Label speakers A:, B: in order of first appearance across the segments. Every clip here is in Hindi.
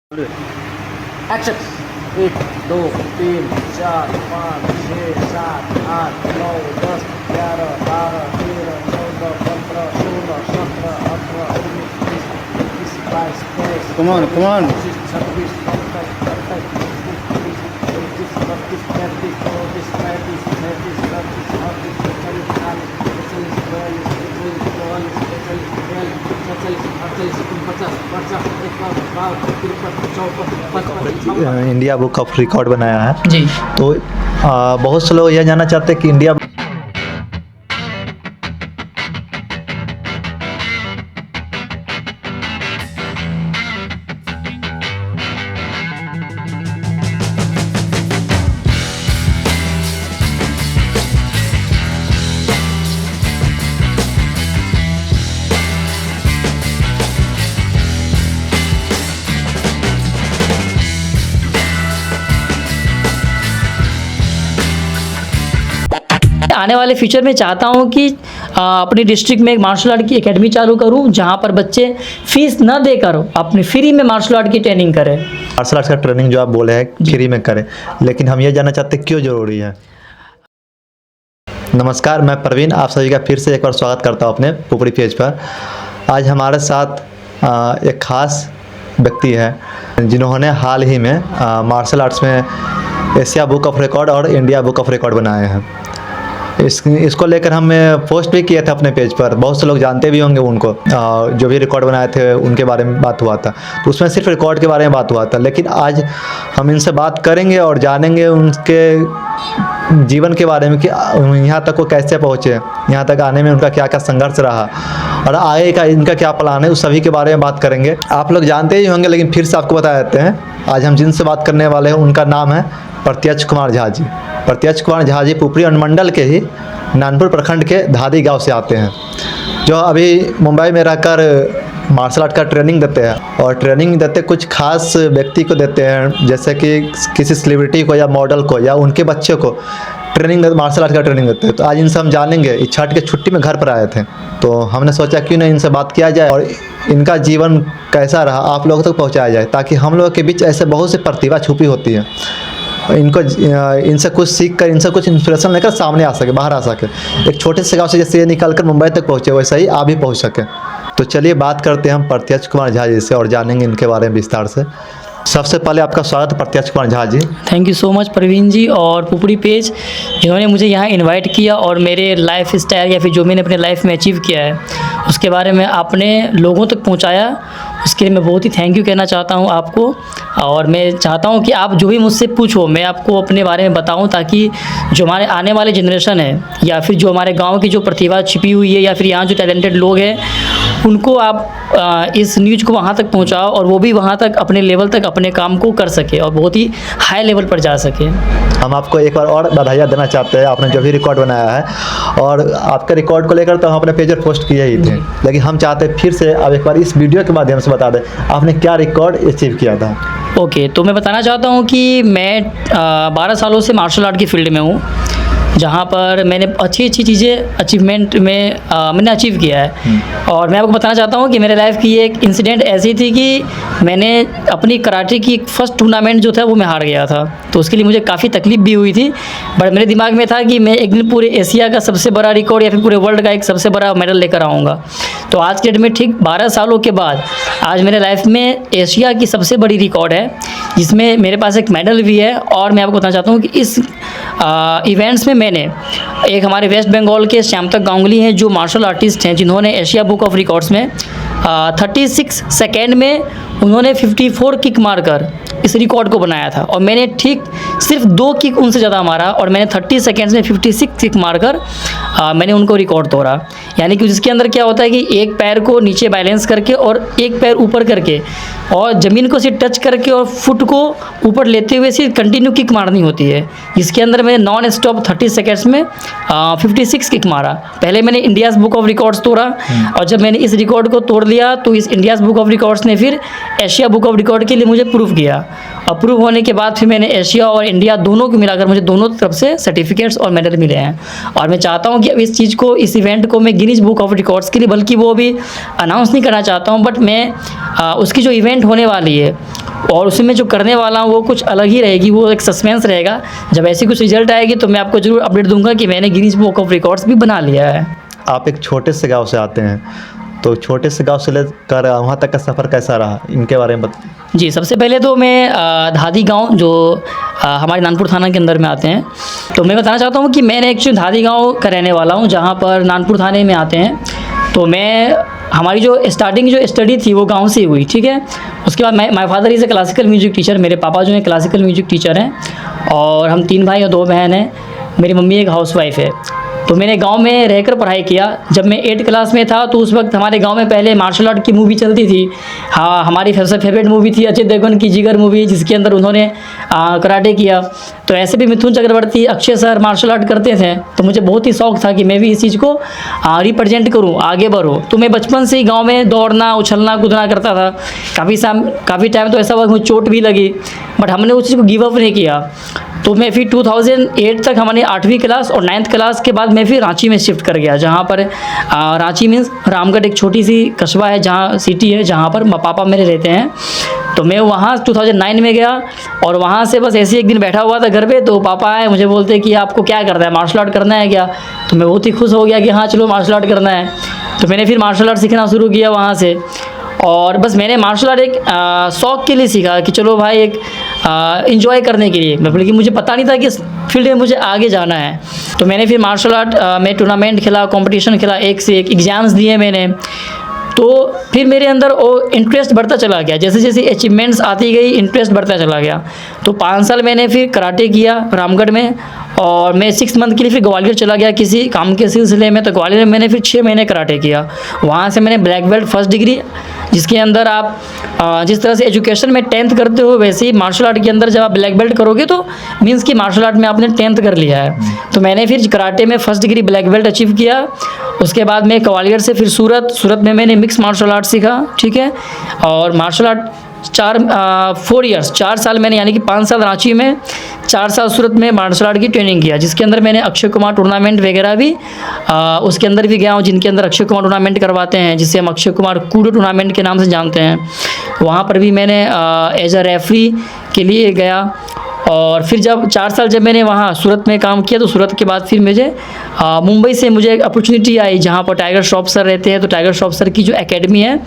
A: Action. 1 2 3 4 5 6 7 8 9 10 11 12 13 14 15 16 17 18 19 20 21 22
B: Come on, come on.
A: 26 27 28 29 30 31 32 33 34 35 36 37 38
B: India book of record बनाया है
C: जी।
B: तो बहुत से लोग यह जानना चाहते हैं कि इंडिया
C: आने वाले फ्यूचर में चाहता हूँ कि अपनी डिस्ट्रिक्ट में एक मार्शल आर्ट की एकेडमी चालू करूँ जहाँ पर बच्चे फीस न देकर अपने फ्री में मार्शल आर्ट की ट्रेनिंग करें।
B: मार्शल आर्ट्स का ट्रेनिंग जो आप बोले हैं फ्री में करें, लेकिन हम ये जानना चाहते हैं क्यों ज़रूरी है। नमस्कार, मैं प्रवीण आप सभी का फिर से एक बार स्वागत करता हूँ अपने पुपड़ी पेज पर। आज हमारे साथ एक ख़ास व्यक्ति है जिन्होंने हाल ही में मार्शल आर्ट्स में एशिया बुक ऑफ रिकॉर्ड और इंडिया बुक ऑफ रिकॉर्ड बनाए हैं। इसको लेकर हम पोस्ट भी किए थे अपने पेज पर, बहुत से लोग जानते भी होंगे उनको। जो भी रिकॉर्ड बनाए थे उनके बारे में बात हुआ था, तो उसमें सिर्फ रिकॉर्ड के बारे में बात हुआ था। लेकिन आज हम इनसे बात करेंगे और जानेंगे उनके जीवन के बारे में कि यहाँ तक वो कैसे पहुँचे, यहाँ तक आने में उनका क्या क्या संघर्ष रहा और आगे का इनका क्या प्लान है, उस सभी के बारे में बात करेंगे। आप लोग जानते ही होंगे, लेकिन फिर से आपको बता देते हैं। आज हम जिनसे बात करने वाले हैं उनका नाम है प्रत्यक्ष कुमार झा जी। प्रत्यक्ष कुमार झा जी पुपरी अनुमंडल के ही नानपुर प्रखंड के धादी गांव से आते हैं, जो अभी मुंबई में रहकर मार्शल आर्ट का ट्रेनिंग देते हैं। और ट्रेनिंग देते कुछ खास व्यक्ति को देते हैं, जैसे कि किसी सेलिब्रिटी को या मॉडल को या उनके बच्चे को ट्रेनिंग मार्शल आर्ट का ट्रेनिंग देते हैं। तो आज इनसे हम जानेंगे। इस छठ के छुट्टी में घर पर आए थे, तो हमने सोचा क्यों नहीं इनसे बात किया जाए और इनका जीवन कैसा रहा आप लोगों तक पहुँचाया जाए, ताकि हम लोगों के बीच ऐसे बहुत सी प्रतिभा छुपी होती है, इनको इनसे कुछ सीख कर, इनसे कुछ इंस्पिरेशन लेकर सामने आ सके, बाहर आ सके। एक छोटे से गांव से जैसे ये निकल कर मुंबई तक पहुँचे, वैसे ही आप भी पहुँच सके। तो चलिए बात करते हैं हम प्रत्यक्ष कुमार झा जी से और जानेंगे इनके बारे में विस्तार से। सबसे पहले आपका स्वागत है Pratyaksh Kumar Jha ji.
C: Thank you so much Praveen ji और पुपड़ी पेज जिन्होंने मुझे यहाँ इनवाइट किया और मेरे लाइफ स्टाइल या फिर जो मैंने अपने लाइफ में अचीव किया है उसके बारे में आपने लोगों तक पहुँचाया। उसके लिए मैं बहुत ही थैंक यू कहना चाहता हूँ आपको। और मैं चाहता हूँ कि आप जो भी मुझसे पूछो मैं आपको अपने बारे में बताऊँ, ताकि जो हमारे आने वाले जनरेशन है या फिर जो हमारे गांव की जो प्रतिभा छिपी हुई है या फिर यहाँ जो टैलेंटेड लोग हैं उनको आप इस न्यूज़ को वहाँ तक पहुँचाओ और वो भी वहाँ तक अपने लेवल तक अपने काम को कर सके और बहुत ही हाई लेवल पर जा सके।
B: हम आपको एक बार और बधाइयाँ देना चाहते हैं, आपने जो भी रिकॉर्ड बनाया है। और आपके रिकॉर्ड को लेकर तो हम अपने पेज पर पोस्ट किए ही थे, लेकिन हम चाहते हैं फिर से अब एक बार इस वीडियो के माध्यम से बता दें आपने क्या रिकॉर्ड अचीव किया था।
C: ओके, तो मैं बताना चाहता हूँ कि मैं 12 सालों से मार्शल आर्ट की फील्ड में हूँ, जहाँ पर मैंने अच्छी चीज़ें अचीवमेंट में मैंने अचीव किया है। और मैं आपको बताना चाहता हूँ कि मेरे लाइफ की एक इंसिडेंट ऐसी थी कि मैंने अपनी कराटे की फर्स्ट टूर्नामेंट जो था वो मैं हार गया था, तो उसके लिए मुझे काफ़ी तकलीफ भी हुई थी। बट मेरे दिमाग में था कि मैं एक दिन पूरे एशिया का सबसे बड़ा रिकॉर्ड या फिर पूरे वर्ल्ड का एक सबसे बड़ा मेडल लेकर आऊँगा। तो आज के डेट में ठीक 12 सालों के बाद आज मेरे लाइफ में एशिया की सबसे बड़ी रिकॉर्ड है, जिसमें मेरे पास एक मेडल भी है। और मैं आपको बताना चाहता हूँ कि इस इवेंट्स में मैंने एक हमारे वेस्ट बंगाल के श्यामतक गांगुली हैं जो मार्शल आर्टिस्ट हैं, जिन्होंने एशिया बुक ऑफ रिकॉर्ड्स में 36 सेकेंड में उन्होंने 54 किक मारकर इस रिकॉर्ड को बनाया था। और मैंने ठीक सिर्फ 2 किक उनसे ज़्यादा मारा और मैंने 30 सेकेंड्स में 56 किक मारकर मैंने उनको रिकॉर्ड तोड़ा। यानी कि जिसके अंदर क्या होता है कि एक पैर को नीचे बैलेंस करके और एक पैर ऊपर करके और ज़मीन को सिर्फ टच करके और फुट को ऊपर लेते हुए सिर्फ कंटिन्यू किक मारनी होती है। इसके अंदर मैंने नॉन स्टॉप 30 सेकेंड्स में 56 किक मारा। पहले मैंने इंडियाज़ बुक ऑफ रिकॉर्ड्स तोड़ा और जब मैंने इस रिकॉर्ड को तोड़ लिया तो इस इंडियाज़ बुक ऑफ रिकॉर्ड्स ने फिर एशिया बुक ऑफ रिकॉर्ड के लिए मुझे प्रूफ किया। अप्रूव होने के बाद फिर मैंने एशिया और इंडिया दोनों को मिलाकर मुझे दोनों तरफ से सर्टिफिकेट्स और मेडल मिले हैं। और मैं चाहता हूँ कि अब इस चीज़ को, इस इवेंट को मैं गिनीज बुक ऑफ रिकॉर्ड्स के लिए, बल्कि वो भी अनाउंस नहीं करना चाहता हूँ, बट मैं उसकी जो इवेंट होने वाली है और उसमें जो करने वाला हूँ वो कुछ अलग ही रहेगी, वो एक सस्पेंस रहेगा। जब ऐसी कुछ रिजल्ट आएगी तो मैं आपको ज़रूर अपडेट दूंगा कि मैंने गिनीज बुक ऑफ रिकॉर्ड्स भी बना लिया है।
B: आप एक छोटे से गांव से आते हैं, तो छोटे से गांव से लेकर वहाँ तक का सफ़र कैसा रहा, इनके बारे में बताइए।
C: जी, सबसे पहले तो मैं धादी गांव जो हमारे नानपुर थाना के अंदर में आते हैं, तो मैं बताना चाहता हूँ कि मैंने एक्चुअली धादी गांव का रहने वाला हूँ, जहाँ पर नानपुर थाने में आते हैं। तो हमारी जो स्टार्टिंग जो स्टडी थी वो गांव से ही हुई, ठीक है। उसके बाद my father is a classical music teacher, मेरे पापा जो हैं क्लासिकल म्यूजिक टीचर हैं, और हम 3 भाई और 2 बहन हैं। मेरी मम्मी एक हाउसवाइफ है। तो मैंने गांव में रहकर पढ़ाई किया। जब मैं 8th क्लास में था तो उस वक्त हमारे गांव में पहले मार्शल आर्ट की मूवी चलती थी। हाँ, हमारी सबसे फेवरेट मूवी थी अजय देवगन की जिगर मूवी, जिसके अंदर उन्होंने कराटे किया। तो ऐसे भी Mithun Chakraborty, Akshay sir martial art करते थे, तो मुझे बहुत ही शौक था कि मैं भी इस चीज़ को रिप्रेजेंट करूँ, आगे बढ़ूँ। तो मैं बचपन से ही गाँव में दौड़ना, उछलना कूदना करता था। काफ़ी टाइम तो ऐसा हुआ मुझे चोट भी लगी, बट हमने उस चीज़ को गिव अप नहीं किया। तो मैं फिर 2008 तक हमारी 8वीं क्लास और 9th क्लास के बाद मैं फिर रांची में शिफ्ट कर गया, जहाँ पर रांची मीन्स रामगढ़ एक छोटी सी कस्बा है, जहाँ सिटी है, जहाँ पर पापा मेरे रहते हैं। तो मैं वहाँ 2009 में गया और वहाँ से बस ऐसे एक दिन बैठा हुआ था घर पे, तो पापा आए, मुझे बोलते कि आपको क्या करना है, मार्शल आर्ट करना है क्या। तो मैं बहुत ही खुश हो गया कि हाँ चलो मार्शल आर्ट करना है। तो मैंने फिर मार्शल आर्ट सीखना शुरू किया वहाँ से, और बस मैंने मार्शल आर्ट एक शौक़ के लिए सीखा कि चलो भाई एक एंजॉय करने के लिए, बल्कि मुझे पता नहीं था कि इस फील्ड में मुझे आगे जाना है। तो मैंने फिर मार्शल आर्ट में टूर्नामेंट खेला, कंपटीशन खेला, एक से एक एग्ज़ाम्स दिए मैंने। तो फिर मेरे अंदर वो इंटरेस्ट बढ़ता चला गया, जैसे जैसे अचीवमेंट्स आती गई इंटरेस्ट बढ़ता चला गया। तो 5 साल मैंने फिर कराटे किया रामगढ़ में, और मैं 6 मंथ के लिए फिर ग्वालियर चला गया किसी काम के सिलसिले में। तो ग्वालियर में मैंने फिर 6 महीने कराटे किया। वहाँ से मैंने ब्लैक बेल्ट फर्स्ट डिग्री, जिसके अंदर आप जिस तरह से एजुकेशन में 10th करते हो, वैसे ही मार्शल आर्ट के अंदर जब आप ब्लैक बेल्ट करोगे तो मीन्स कि मार्शल आर्ट में आपने 10th कर लिया है। तो मैंने फिर कराटे में first degree black belt achieve किया। उसके बाद मैं ग्वालियर से फिर सूरत में मैंने मिक्स मार्शल आर्ट सीखा, ठीक है। और मार्शल आर्ट 4 ईयर्स 4 साल मैंने, यानी कि 5 साल रांची में, 4 साल सूरत में मार्शल आर्ट की ट्रेनिंग किया, जिसके अंदर मैंने अक्षय कुमार टूर्नामेंट वगैरह भी उसके अंदर भी गया हूँ, जिनके अंदर अक्षय कुमार टूर्नामेंट करवाते हैं, जिसे हम अक्षय कुमार कूडो टूर्नामेंट के नाम से जानते हैं। वहाँ पर भी मैंने एज अ रेफरी के लिए गया। और फिर जब 4 साल जब मैंने वहाँ सूरत में काम किया, तो सूरत के बाद फिर मुझे मुंबई से मुझे एक अपॉर्चुनिटी आई, जहाँ पर टाइगर श्रॉफ सर रहते हैं। तो टाइगर श्रॉफ सर की जो एकेडमी है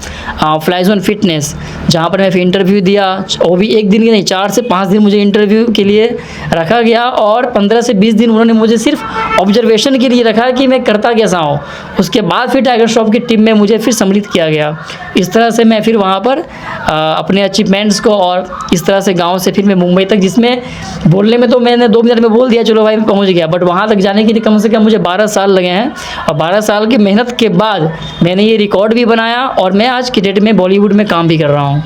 C: फ्लाई जोन फिटनेस, जहाँ पर मैं फिर इंटरव्यू दिया। वो भी 1 दिन की नहीं, 4 से 5 दिन मुझे इंटरव्यू के लिए रखा गया, और 15 से 20 दिन उन्होंने मुझे सिर्फ ऑब्जर्वेशन के लिए रखा कि मैं करता कैसा हूँ। उसके बाद फिर टाइगर श्रॉफ की टीम में मुझे फिर सम्मिलित किया गया। इस तरह से मैं फिर वहाँ पर अपने अचीवमेंट्स को, और इस तरह से गाँव से फिर मैं मुंबई तक, जिसमें बोलने में तो मैंने 2 मिनट में बोल दिया चलो भाई पहुंच गया, बट वहाँ तक जाने के लिए कम से कम मुझे 12 साल लगे हैं। और 12 साल की मेहनत के बाद मैंने ये रिकॉर्ड भी बनाया, और मैं आज की डेट में बॉलीवुड में काम भी कर रहा हूँ।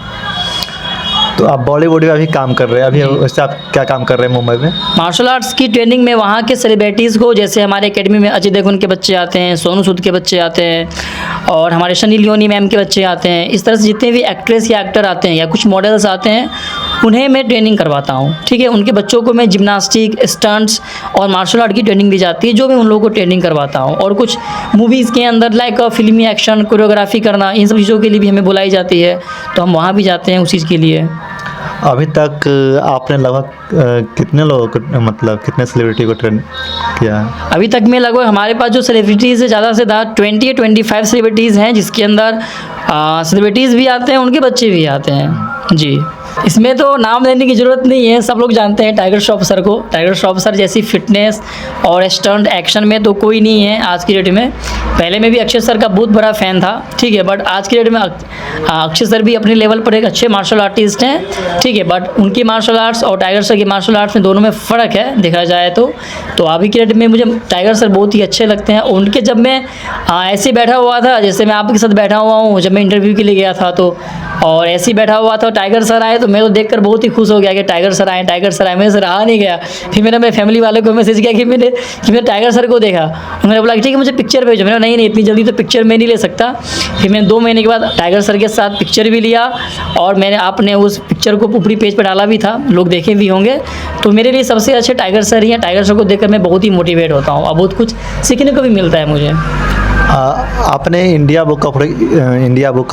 B: तो आप बॉलीवुड में अभी काम कर रहे हैं, अभी वैसे आप क्या काम कर रहे हैं मुंबई में?
C: मार्शल आर्ट्स की ट्रेनिंग में वहाँ के सेलिब्रिटीज़ को, जैसे हमारे एकेडमी में अजय देवगन के बच्चे आते हैं, सोनू सूद के बच्चे आते हैं, और हमारे सनी लियोनी मैम के बच्चे आते हैं। इस तरह से जितने भी एक्ट्रेस या एक्टर आते हैं या कुछ मॉडल्स आते हैं, उन्हें मैं ट्रेनिंग करवाता हूँ, ठीक है। उनके बच्चों को मैं जिम्नास्टिक, स्टंट्स और मार्शल आर्ट की ट्रेनिंग दी जाती है, जो मैं उन लोगों को ट्रेनिंग करवाता हूँ। और कुछ मूवीज़ के अंदर लाइक फिल्मी एक्शन, कोरियोग्राफी करना, इन सब चीज़ों के लिए भी हमें बुलाई जाती है, तो हम वहाँ भी जाते हैं उस चीज़ के लिए।
B: अभी तक आपने लगभग कितने लोगों को, मतलब कितने सेलिब्रिटी को ट्रेन किया है?
C: अभी तक में लगभग हमारे पास जो सेलिब्रिटीज़ है, ज़्यादा से ज़्यादा 20 या 25 सेलिब्रिटीज़ हैं, जिसके अंदर सेलिब्रिटीज़ भी आते हैं, उनके बच्चे भी आते हैं जी। इसमें तो नाम लेने की ज़रूरत नहीं है, सब लोग जानते हैं टाइगर श्रॉफ सर को। टाइगर श्रॉफ सर जैसी फिटनेस और स्टंट एक्शन में तो कोई नहीं है आज की डेट में। पहले मैं भी अक्षय सर का बहुत बड़ा फ़ैन था, ठीक है, बट आज की डेट में अक्षय सर भी अपने लेवल पर एक अच्छे मार्शल आर्टिस्ट हैं, ठीक है, बट उनकी मार्शल आर्ट्स और टाइगर सर की मार्शल आर्ट्स में दोनों में फ़र्क है देखा जाए तो अभी की डेट में मुझे टाइगर सर बहुत ही अच्छे लगते हैं। उनके जब मैं ऐसे बैठा हुआ था, जैसे मैं आपके साथ बैठा हुआ हूँ, जब मैं इंटरव्यू के लिए गया था, तो और ऐसे ही बैठा हुआ था, टाइगर सर आए तो मैं तो देखकर बहुत ही खुश हो गया कि टाइगर सर आए, टाइगर सर आए। मेरे से रहा नहीं गया, फिर मैंने मेरे फैमिली वालों को मैसेज किया कि मैंने टाइगर सर को देखा। उन्होंने बोला कि ठीक है मुझे पिक्चर भेजो। मैंने नहीं इतनी जल्दी तो पिक्चर मैं नहीं ले सकता। फिर मैंने 2 महीने के बाद टाइगर सर के साथ पिक्चर भी लिया और मैंने आपने उस पिक्चर को पुपड़ी पेज पर डाला भी था, लोग देखे भी होंगे। तो मेरे लिए सबसे अच्छे टाइगर सर ही हैं। टाइगर सर को देखकर मैं बहुत ही मोटिवेट होता हूँ और बहुत कुछ सीखने को भी मिलता है मुझे।
B: आपने इंडिया बुक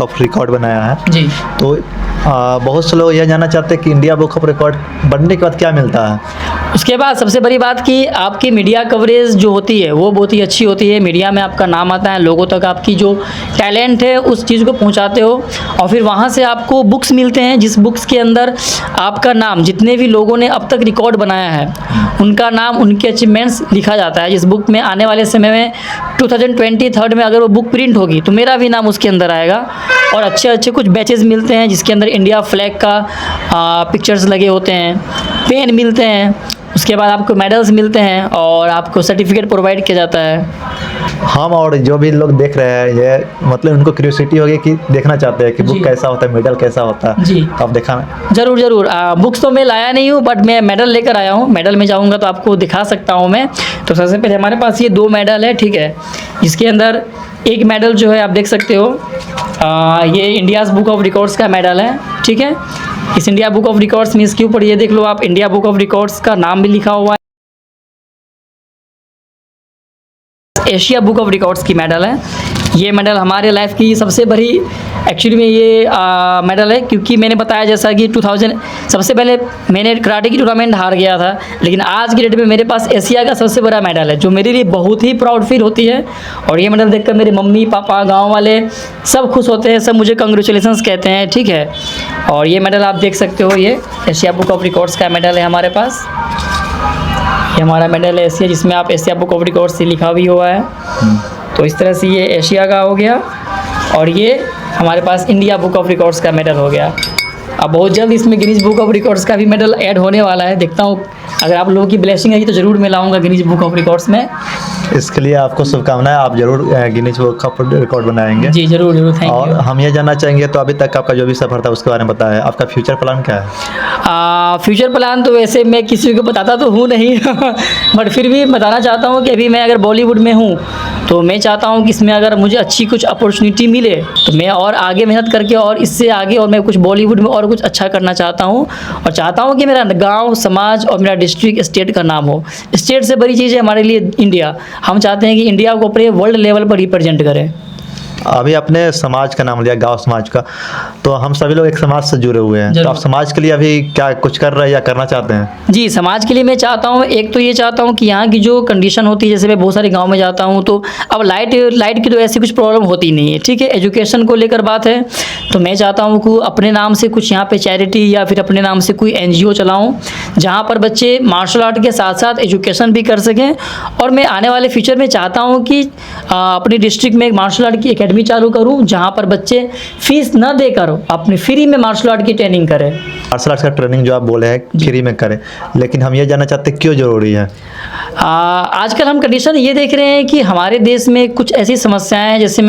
B: ऑफ रिकॉर्ड बनाया है
C: जी।
B: तो बहुत से लोग यह जानना चाहते हैं कि इंडिया बुक ऑफ रिकॉर्ड बनने के बाद क्या मिलता है।
C: उसके बाद सबसे बड़ी बात कि आपकी मीडिया कवरेज जो होती है वो बहुत ही अच्छी होती है। मीडिया में आपका नाम आता है, लोगों तक आपकी जो टैलेंट है उस चीज़ को पहुंचाते हो और फिर वहां से आपको बुक्स मिलते हैं, जिस बुक्स के अंदर आपका नाम, जितने भी लोगों ने अब तक रिकॉर्ड बनाया है उनका नाम, उनके अचीवमेंट्स लिखा जाता है। जिस बुक में आने वाले समय में 2023 में अगर वो बुक प्रिंट होगी तो मेरा भी नाम उसके अंदर आएगा। और अच्छे अच्छे कुछ बैचेज़ मिलते हैं जिसके अंदर इंडिया फ्लैग का पिक्चर्स लगे होते हैं, पेन मिलते हैं, उसके बाद आपको मेडल्स मिलते हैं और आपको सर्टिफिकेट प्रोवाइड किया जाता है।
B: हम और जो भी लोग देख रहे हैं ये मतलब उनको क्यूरियोसिटी होगी कि देखना चाहते हैं कि बुक कैसा होता है, मेडल कैसा होता है।
C: जी
B: आप दिखा।
C: ज़रूर बुक्स तो मैं लाया नहीं हूँ बट मैं मेडल लेकर आया हूँ। मेडल में जाऊँगा तो आपको दिखा सकता हूँ मैं। तो सबसे पहले हमारे पास ये 2 मेडल है, ठीक है। जिसके अंदर एक मेडल जो है आप देख सकते हो, ये इंडियाज़ बुक ऑफ रिकॉर्ड्स का मेडल है, ठीक है। इस इंडिया बुक ऑफ रिकॉर्ड्स में इसके ऊपर ये देख लो आप, इंडिया बुक ऑफ रिकॉर्ड्स का नाम भी लिखा हुआ है। एशिया बुक ऑफ रिकॉर्ड्स की मेडल है। ये मेडल हमारे लाइफ की सबसे बड़ी एक्चुअली में ये मेडल है, क्योंकि मैंने बताया जैसा कि 2000 सबसे पहले मैंने कराटे की टूर्नामेंट हार गया था, लेकिन आज की डेट में मेरे पास एशिया का सबसे बड़ा मेडल है जो मेरे लिए बहुत ही प्राउड फील होती है। और ये मेडल देखकर मेरे मम्मी पापा गाँव वाले सब खुश होते हैं, सब मुझे कंग्रेचुलेसन्स कहते हैं, ठीक है। और ये मेडल आप देख सकते हो, ये एशिया बुक ऑफ रिकॉर्ड्स का मेडल है हमारे पास। ये हमारा मेडल है एशिया, जिसमें आप एशिया बुक ऑफ रिकॉर्ड्स से लिखा भी हुआ है। तो इस तरह से ये एशिया का हो गया और ये हमारे पास इंडिया बुक ऑफ रिकॉर्ड्स का मेडल हो गया। अब बहुत जल्द इसमें गिनीज बुक ऑफ रिकॉर्ड्स का भी मेडल ऐड होने वाला है। देखता हूँ अगर आप लोगों की ब्लेसिंग है तो ज़रूर मैं लाऊंगा गिनीज बुक ऑफ रिकॉर्ड्स में।
B: इसके लिए आपको शुभकामनाएं, आप जरूर गिनीज बुक ऑफ रिकॉर्ड बनाएंगे।
C: जी जरूर थैंक यू।
B: और हम ये जानना चाहेंगे तो अभी तक आपका जो भी सफ़र था उसके बारे में बताया, आपका फ्यूचर प्लान क्या है?
C: फ्यूचर प्लान तो वैसे मैं किसी को बताता तो हूँ नहीं बट फिर भी बताना चाहता हूँ कि अभी मैं अगर बॉलीवुड में हूँ तो मैं चाहता हूँ कि इसमें अगर मुझे अच्छी कुछ अपॉर्चुनिटी मिले तो मैं और आगे मेहनत करके और इससे आगे और मैं कुछ बॉलीवुड में और कुछ अच्छा करना चाहता हूँ। और चाहता हूँ कि मेरा गांव, समाज और मेरा डिस्ट्रिक्ट, स्टेट का नाम हो। स्टेट से बड़ी चीज़ है हमारे लिए इंडिया। हम चाहते हैं कि इंडिया को अपने वर्ल्ड लेवल पर रिप्रेजेंट करें।
B: अभी अपने समाज का नाम लिया, गांव समाज का, तो हम सभी लोग एक समाज से जुड़े हुए हैं, तो आप समाज के लिए अभी क्या कुछ कर रहे हैं या करना चाहते हैं?
C: जी समाज के लिए मैं चाहता हूँ, एक तो ये चाहता हूँ कि यहाँ की जो कंडीशन होती है, जैसे मैं बहुत सारे गांव में जाता हूँ तो अब लाइट की तो ऐसी कुछ प्रॉब्लम होती नहीं है, ठीक है। एजुकेशन को लेकर बात है तो मैं चाहता हूँ कि अपने नाम से कुछ यहाँ पे चैरिटी या फिर अपने नाम से कोई NGO चलाऊँ जहाँ पर बच्चे मार्शल आर्ट के साथ साथ एजुकेशन भी कर सकें। और मैं आने वाले फ्यूचर में चाहता हूँ कि अपने डिस्ट्रिक्ट में एक मार्शल आर्ट की एकेडमी चालू करूं जहां पर बच्चे फीस न देकर अपने फ्री में मार्शल आर्ट की ट्रेनिंग करें।
B: मार्शल आर्ट का ट्रेनिंग जो आप बोले हैं फ्री में करें, लेकिन हम ये जानना चाहते हैं क्यों ज़रूरी है?
C: आजकल हम कंडीशन ये देख रहे हैं कि हमारे देश में कुछ ऐसी समस्याएं हैं, जैसे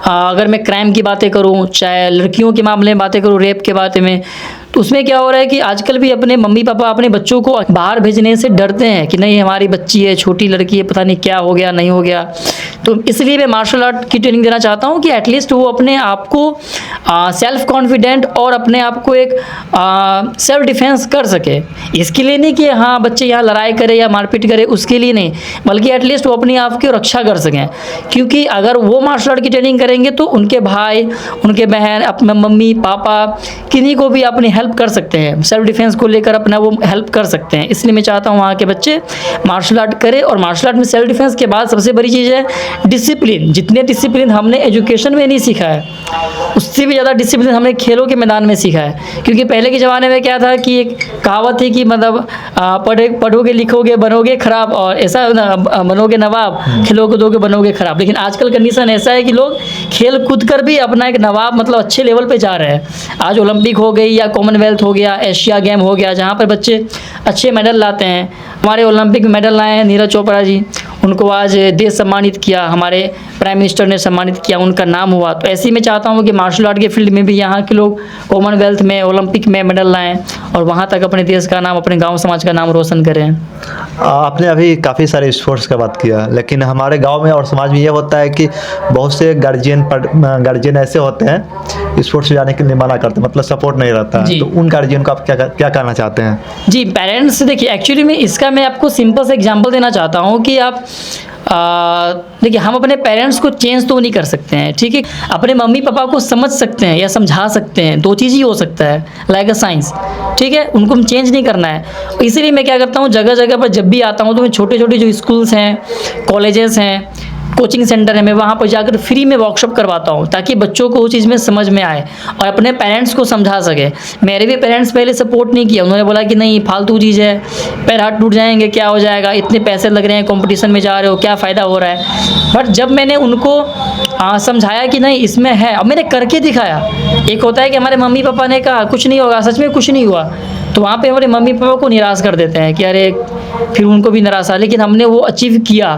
C: अगर मैं क्राइम की बातें करूं, चाहे लड़कियों के मामले में बातें करूं, रेप के बारे में, तो उसमें क्या हो रहा है कि आजकल भी अपने मम्मी पापा अपने बच्चों को बाहर भेजने से डरते हैं कि नहीं हमारी बच्ची है, छोटी लड़की है, पता नहीं क्या हो गया नहीं हो गया। तो इसलिए मैं मार्शल आर्ट की ट्रेनिंग देना चाहता हूं कि एटलीस्ट वो अपने आप को सेल्फ कॉन्फिडेंट और अपने आप को एक सेल्फ डिफेंस कर सके। इसके लिए नहीं कि हाँ बच्चे यहाँ लड़ाई करे या मारपीट करे, उसके लिए नहीं, बल्कि एटलीस्ट वो अपने आप की रक्षा कर सकें। क्योंकि अगर वो मार्शल आर्ट की ट्रेनिंग करेंगे तो उनके भाई, उनके बहन, अपने मम्मी पापा किन्हीं को भी अपनी हेल्प कर सकते हैं, सेल्फ डिफेंस को लेकर अपना वो हेल्प कर सकते हैं। इसलिए मैं चाहता हूँ वहाँ के बच्चे मार्शल आर्ट करें। और मार्शल आर्ट में सेल्फ डिफेंस के बाद सबसे बड़ी चीज़ है डिसिप्लिन। जितने डिसिप्लिन हमने एजुकेशन में नहीं सीखा है उससे भी ज़्यादा डिसिप्लिन हमने खेलों के मैदान में सीखा है। क्योंकि पहले के ज़माने में क्या था कि एक कहावत थी कि मतलब पढ़ोगे लिखोगे बनोगे खराब, और ऐसा बनोगे नवाब, खेलोगे कूदोगे बनोगे खराब। लेकिन आजकल कंडीशन ऐसा है कि लोग खेल कूद कर भी अपना एक नवाब मतलब अच्छे लेवल पे जा रहे हैं। आज ओलंपिक हो गई या कॉमनवेल्थ हो गया, एशिया गेम हो गया, जहाँ पर बच्चे अच्छे मेडल लाते हैं। हमारे ओलंपिक में मेडल लाए हैं नीरज चोपड़ा जी, उनको आज देश सम्मानित किया, हमारे प्राइम मिनिस्टर ने सम्मानित किया, उनका नाम हुआ। तो ऐसे ही मैं चाहता हूँ कि मार्शल आर्ट के फील्ड में भी यहाँ के लोग कॉमनवेल्थ में, ओलंपिक में मेडल लाएँ और वहाँ तक अपने देश का नाम, अपने गाँव समाज का नाम रोशन करें।
B: आपने अभी काफ़ी सारे स्पोर्ट्स का बात किया, लेकिन हमारे गांव में और समाज में ये होता है कि बहुत से गार्जियन ऐसे होते हैं स्पोर्ट्स में जाने के लिए मना करते हैं, मतलब सपोर्ट नहीं रहता है।
C: जी।
B: तो उन गार्जियन को आप क्या कहना चाहते हैं?
C: जी, पेरेंट्स देखिए, एक्चुअली में इसका मैं आपको सिंपल सा एग्जांपल देना चाहता हूँ कि आप देखिए, हम अपने पेरेंट्स को चेंज तो नहीं कर सकते हैं, ठीक है। अपने मम्मी पापा को समझ सकते हैं या समझा सकते हैं, दो चीज़ ही हो सकता है, लाइक अ साइंस, ठीक है। उनको हम चेंज नहीं करना है। इसीलिए मैं क्या करता हूँ, जगह जगह पर जब भी आता हूँ तो मैं छोटे छोटे जो स्कूल्स हैं, कॉलेजेस हैं, कोचिंग सेंटर है, मैं वहाँ पर जाकर फ्री में वर्कशॉप करवाता हूँ ताकि बच्चों को उस चीज़ में समझ में आए और अपने पेरेंट्स को समझा सके। मेरे भी पेरेंट्स पहले सपोर्ट नहीं किया, उन्होंने बोला कि नहीं, फालतू चीज़ है, पैर हाथ टूट जाएंगे, क्या हो जाएगा, इतने पैसे लग रहे हैं, कंपटीशन में जा रहे हो, क्या फ़ायदा हो रहा है। बट जब मैंने उनको समझाया कि नहीं, इसमें है, अब मैंने करके दिखाया। एक होता है कि हमारे मम्मी पापा ने कहा कुछ नहीं होगा, सच में कुछ नहीं हुआ, तो वहाँ पे हमारे मम्मी पापा को निराश कर देते हैं कि अरे, फिर उनको भी निराशा। लेकिन हमने वो अचीव किया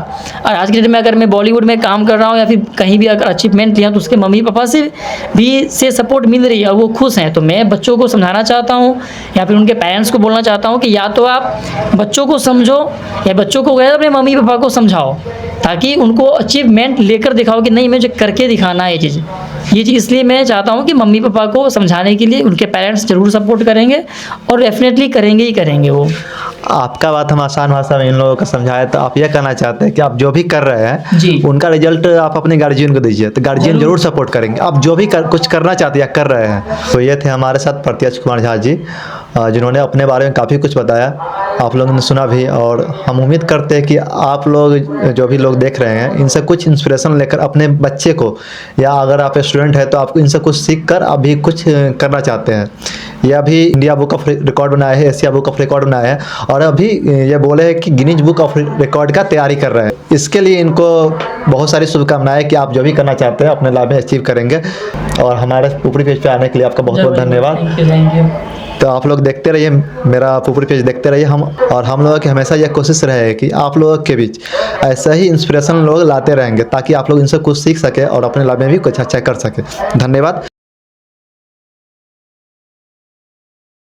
C: और आज के डेट में अगर मैं बॉलीवुड में काम कर रहा हूँ या फिर कहीं भी अगर अचीवमेंट लिया तो उसके मम्मी पापा से सपोर्ट मिल रही है और वो खुश हैं। तो मैं बच्चों को समझाना चाहता हूँ या फिर उनके पेरेंट्स को बोलना चाहता हूँ कि या तो आप बच्चों को समझो या बच्चों को गए अपने मम्मी पापा को समझाओ ताकि उनको अचीवमेंट लेकर दिखाओ कि नहीं, मुझे करके दिखाना है ये चीज़। इसलिए मैं चाहता हूँ कि मम्मी पापा को समझाने के लिए उनके पेरेंट्स ज़रूर सपोर्ट करेंगे और डेफिनेटली करेंगे ही करेंगे वो।
B: आपका बात हम आसान भाषा में इन लोगों को समझाए, तो आप यह कहना चाहते हैं कि आप जो भी कर रहे हैं
C: जी,
B: उनका रिजल्ट आप अपने गार्जियन को दीजिए, तो गार्जियन जरूर सपोर्ट करेंगे। आप जो भी कुछ करना चाहते हैं या कर रहे हैं। तो ये थे हमारे साथ प्रत्यक्ष कुमार झा जी, जिन्होंने अपने बारे में काफ़ी कुछ बताया, आप लोगों ने सुना भी। और हम उम्मीद करते हैं कि आप लोग जो भी लोग देख रहे हैं इनसे कुछ इंस्पिरेशन लेकर अपने बच्चे को, या अगर आप स्टूडेंट हैं तो आपको इनसे कुछ सीख कर आप भी कुछ करना चाहते हैं। ये अभी इंडिया बुक ऑफ रिकॉर्ड बनाए हैं, एशिया बुक ऑफ रिकॉर्ड बनाए हैं और अभी ये बोले हैं कि गिनीज बुक ऑफ रिकॉर्ड का तैयारी कर रहे हैं। इसके लिए इनको बहुत सारी शुभकामनाएं कि आप जो भी करना चाहते हैं अपने लाइफ में अचीव करेंगे। और हमारे पुपरी पेज पे आने के लिए आपका बहुत बहुत धन्यवाद।
C: Thank you.
B: तो आप लोग देखते रहिए, मेरा पुपरी पेज देखते रहिए। हम लोगों की हमेशा यह कोशिश रहे कि आप लोगों के बीच ऐसा ही इंस्पिरेशन लोग लाते रहेंगे ताकि आप लोग इनसे कुछ सीख सके और अपने लाइफ में भी कुछ अच्छा कर सके। धन्यवाद।